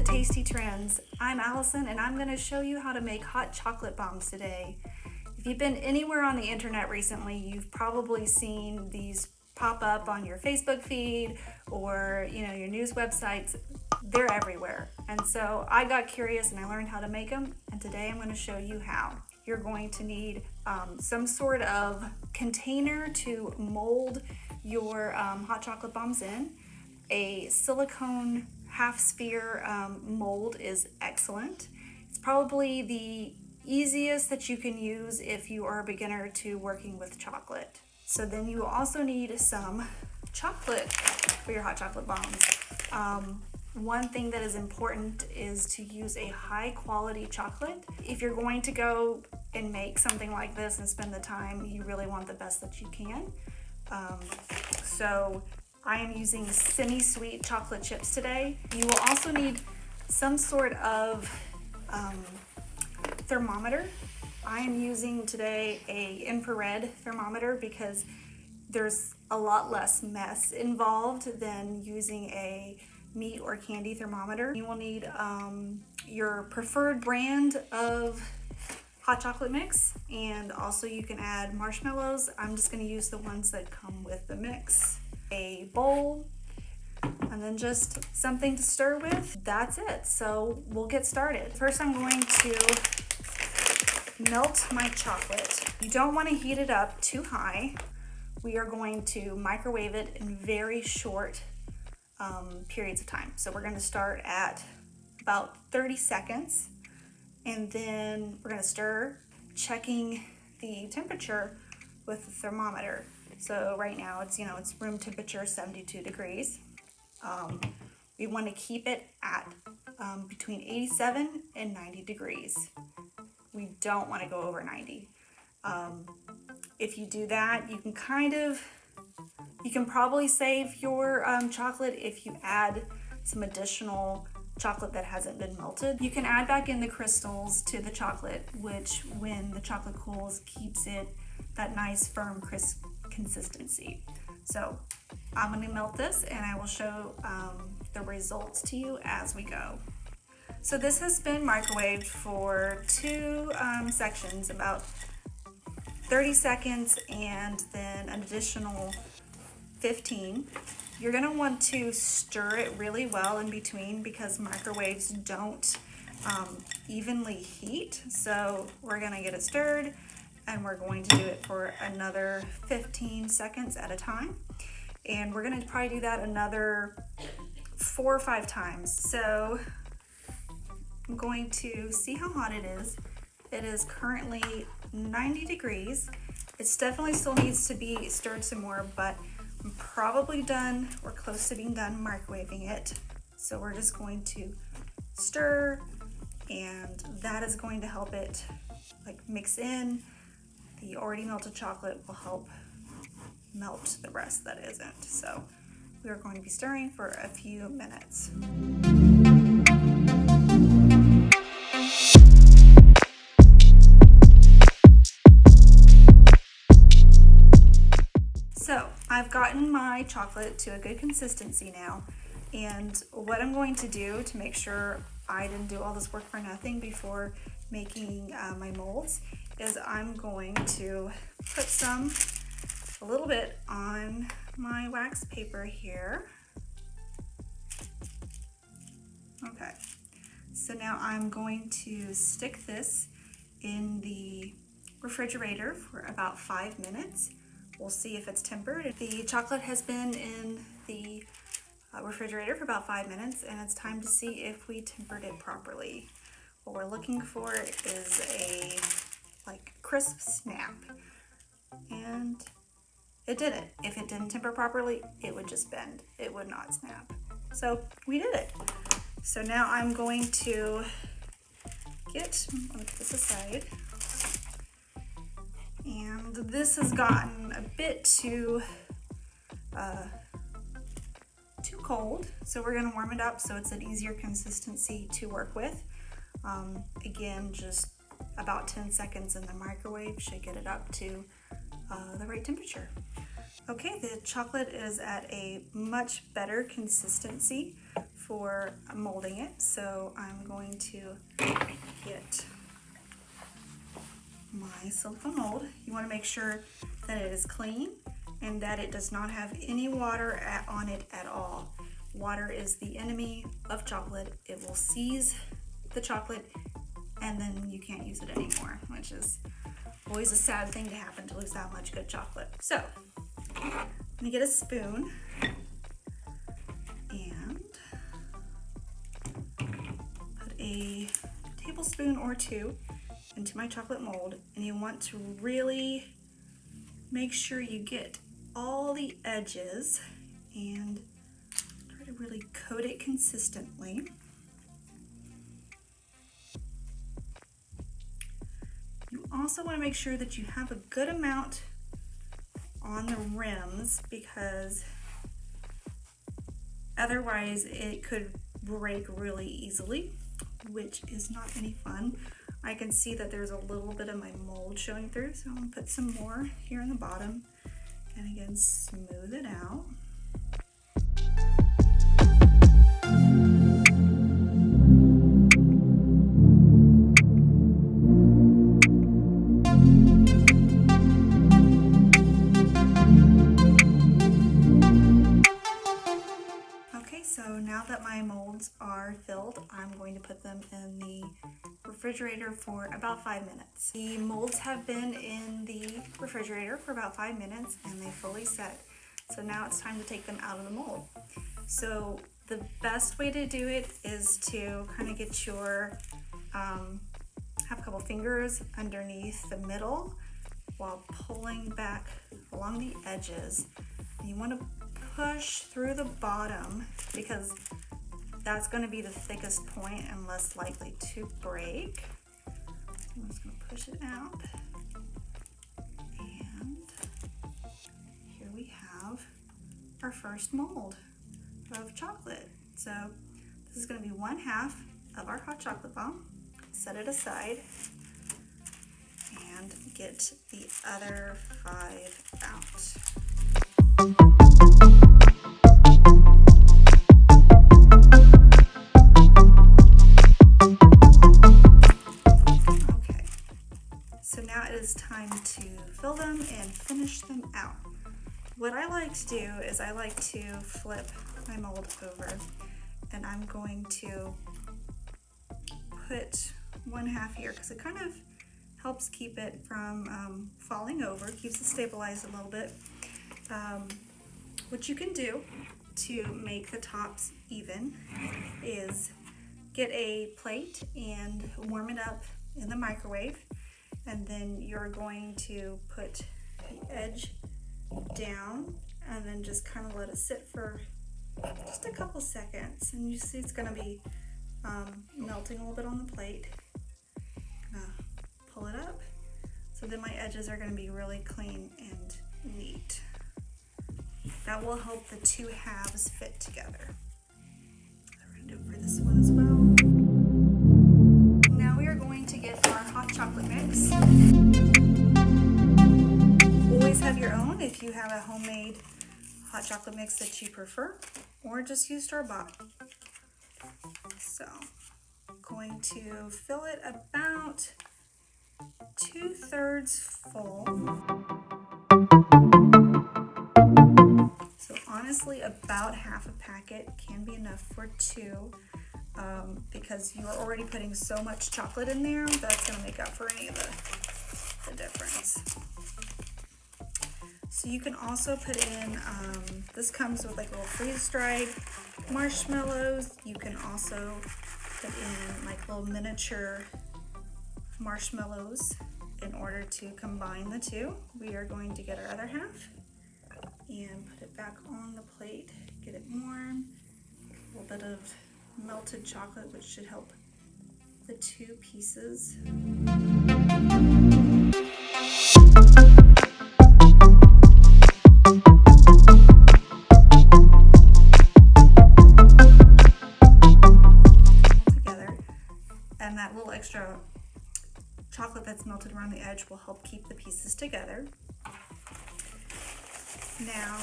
Tasty Trends. I'm Allison and I'm going to show you how to make hot chocolate bombs today. If you've been anywhere on the internet recently, you've probably seen these pop up on your Facebook feed or your news websites. They're everywhere. And so I got curious and I learned how to make them, and today I'm going to show you how. You're going to need some sort of container to mold your hot chocolate bombs in. A silicone half sphere mold is excellent. It's probably the easiest that you can use if you are a beginner to working with chocolate. So then you will also need some chocolate for your hot chocolate bombs. One thing that is important is to use a high quality chocolate. If you're going to go and make something like this and spend the time, you really want the best that you can. So I am using semi-sweet chocolate chips today. You will also need some sort of thermometer. I am using today a infrared thermometer because there's a lot less mess involved than using a meat or candy thermometer. You will need your preferred brand of hot chocolate mix, and also you can add marshmallows. I'm just going to use the ones that come with the mix. A bowl, and then just something to stir with. That's it. So we'll get started. First I'm going to melt my chocolate. You don't want to heat it up too high. We are going to microwave it in very short periods of time. So we're going to start at about 30 seconds, and then we're going to stir, checking the temperature with the thermometer. So right now it's room temperature 72 degrees. We want to keep it at between 87 and 90 degrees. We don't want to go over 90. If you do that, you can probably save your chocolate if you add some additional chocolate that hasn't been melted. You can add back in the crystals to the chocolate, which when the chocolate cools keeps it that nice firm crisp consistency. So I'm going to melt this and I will show the results to you as we go. So this has been microwaved for two sections, about 30 seconds and then an additional 15. You're going to want to stir it really well in between because microwaves don't evenly heat. So we're going to get it stirred, and we're going to do it for another 15 seconds at a time. And we're going to probably do that another 4 or 5 times. So I'm going to see how hot it is. It is currently 90 degrees. It definitely still needs to be stirred some more, but I'm probably done. We're close to being done microwaving it. So we're just going to stir, and that is going to help it mix in. The already melted chocolate will help melt the rest that isn't. So we are going to be stirring for a few minutes. So I've gotten my chocolate to a good consistency now, and what I'm going to do to make sure I didn't do all this work for nothing before making my molds is I'm going to put a little bit on my wax paper here. Okay, so now I'm going to stick this in the refrigerator for about 5 minutes. We'll see if it's tempered. The chocolate has been in the refrigerator for about 5 minutes, and it's time to see if we tempered it properly. What we're looking for is a crisp snap, and it did it. If it didn't temper properly, it would just bend. It would not snap. So we did it. So now I'm going to let me put this aside. And this has gotten a bit too cold, so we're going to warm it up so it's an easier consistency to work with. Again, just about 10 seconds in the microwave should get it up to the right temperature. Okay, the chocolate is at a much better consistency for molding it. So I'm going to get my silicone mold. You want to make sure that it is clean and that it does not have any water on it at all. Water is the enemy of chocolate. It will seize the chocolate and then you can't use it anymore, which is always a sad thing to happen, to lose that much good chocolate. So I'm gonna get a spoon and put a tablespoon or two into my chocolate mold, and you want to really make sure you get all the edges and try to really coat it consistently. You also want to make sure that you have a good amount on the rims, because otherwise it could break really easily, which is not any fun. I can see that there's a little bit of my mold showing through, so I'm going to put some more here in the bottom and again smooth it out. So now that my molds are filled, I'm going to put them in the refrigerator for about 5 minutes. The molds have been in the refrigerator for about 5 minutes and they fully set. So now it's time to take them out of the mold. So the best way to do it is to kind of get your, have a couple fingers underneath the middle while pulling back along the edges. And you want to push through the bottom because that's going to be the thickest point and less likely to break. I'm just going to push it out, and here we have our first mold of chocolate. So this is going to be 1/2 of our hot chocolate bomb. Set it aside and get the other 5 out. So now it is time to fill them and finish them out. What I like to do is I like to flip my mold over, and I'm going to put 1/2 here because it kind of helps keep it from falling over, keeps it stabilized a little bit. What you can do to make the tops even is get a plate and warm it up in the microwave, and then you're going to put the edge down and then just kind of let it sit for just a couple seconds, and you see it's going to be melting a little bit on the plate. Pull it up so then my edges are going to be really clean and neat. That will help the two halves fit together. We're going to do it for this one as well. Now we are going to get our hot chocolate mix. Always have your own if you have a homemade hot chocolate mix that you prefer, or just use store-bought. So I'm going to fill it about 2/3 full. So honestly, about 1/2 a packet can be enough for 2, because you're already putting so much chocolate in there, that's going to make up for any of the difference. So you can also put in, this comes with like little freeze-dried marshmallows. You can also put in like little miniature marshmallows in order to combine the two. We are going to get our other half and put it back on the plate, get it warm, a little bit of melted chocolate, which should help the two pieces. Together, and that little extra chocolate that's melted around the edge will help keep the pieces together. Now,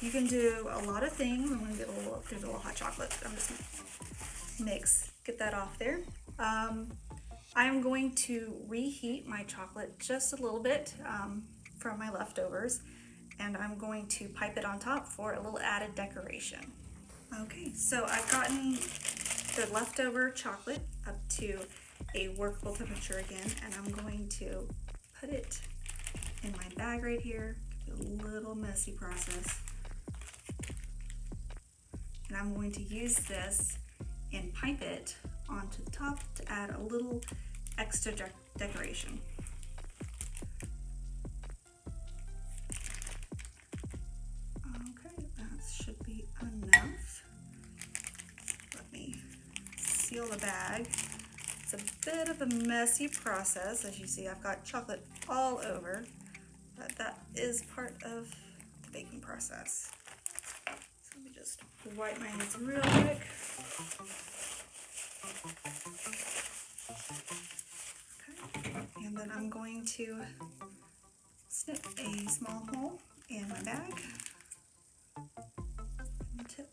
you can do a lot of things. I'm gonna get there's a little hot chocolate. I'm just gonna get that off there. I'm going to reheat my chocolate just a little bit from my leftovers, and I'm going to pipe it on top for a little added decoration. Okay, so I've gotten the leftover chocolate up to a workable temperature again, and I'm going to put it in my bag right here. A little messy process. And I'm going to use this and pipe it onto the top to add a little extra decoration. Okay, that should be enough. Let me seal the bag. It's a bit of a messy process. As you see, I've got chocolate all over, but that is part of the baking process. So let me just wipe my hands real quick. Okay. And then I'm going to snip a small hole in my bag. And the tip.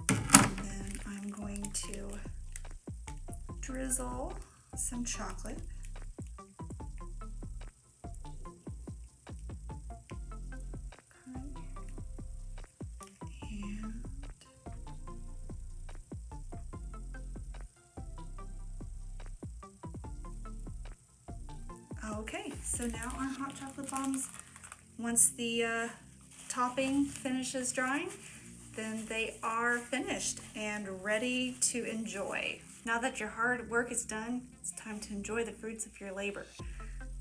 And then I'm going to drizzle some chocolate. Okay, so now our hot chocolate bombs, once the topping finishes drying, then they are finished and ready to enjoy. Now that your hard work is done, it's time to enjoy the fruits of your labor.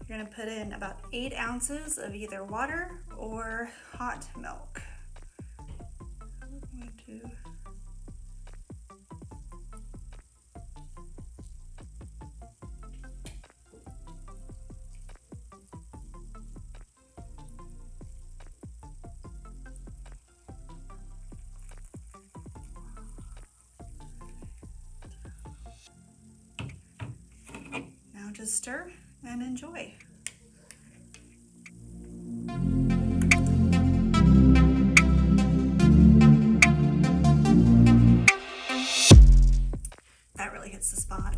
You're going to put in about 8 ounces of either water or hot milk. I'm going to just stir and enjoy. That really hits the spot.